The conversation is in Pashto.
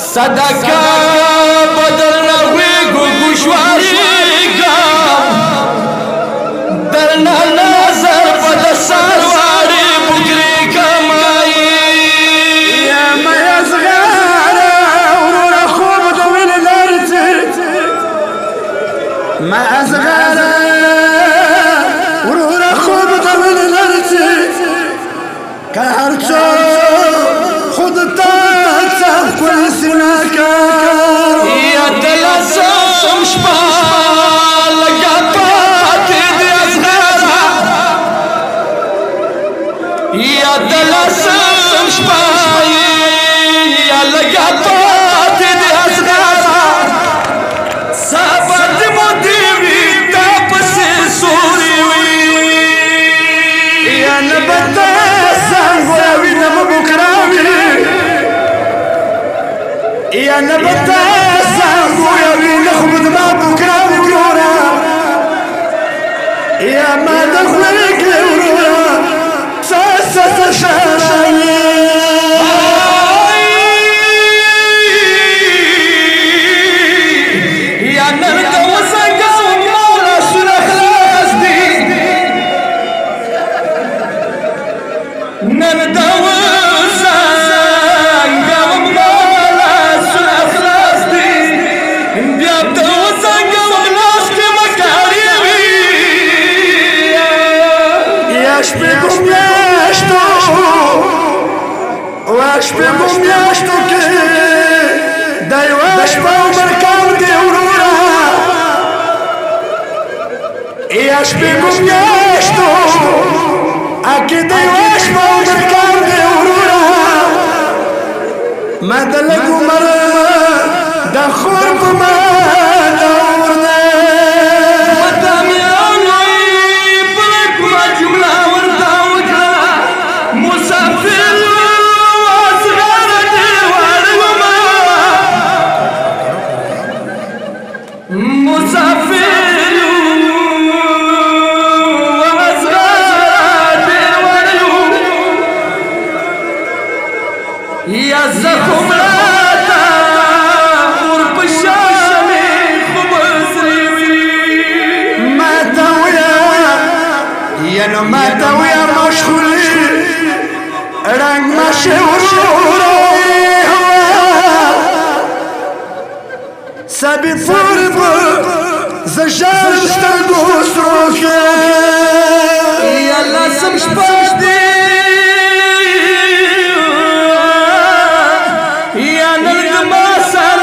صدقه بدل نویگو گوشواریگم درنا نظر بد سرواری بگری کمایی یا میزغاره ورور خوب دویل لرزی میزغاره ورور خوب دویل لرزی که هرچو خودتا تسخ کن سناکا یا دلسم شپا لگا پاتی دی ازغارا یا دلسم شپا یا لگا پاتی دی ازغارا سابت مدیوی تا پسی سوری وی یا نبتا سنگوی نمبکراوی یا نبتا سنگوی نخبت ما بکراوی ورورا یا ما دخلك ورورا ساسس شارعي یا نرد وزنگا مولا سر اخلاص دی نرد وزنگا مولا سر اخلاص دی بیاب دا وزنگا مغلاس کی مکاری وی یاش بگم یاشتو واش بگم یاشتو که دایواش با مرکام دی ورورا یاش بگم یاشتو اکی دایواش با مرکام دی ورورا ما دلگو مرا دا خورب ما دورده یا زخم راتا اور پشامی خوب سریوی ماتاویا یا نو ماتاویا مشغولی رنگ مشغولی سبی پوری بر زجار سترگو سروکه یا لاسم شپاش دی یا نرد ما سر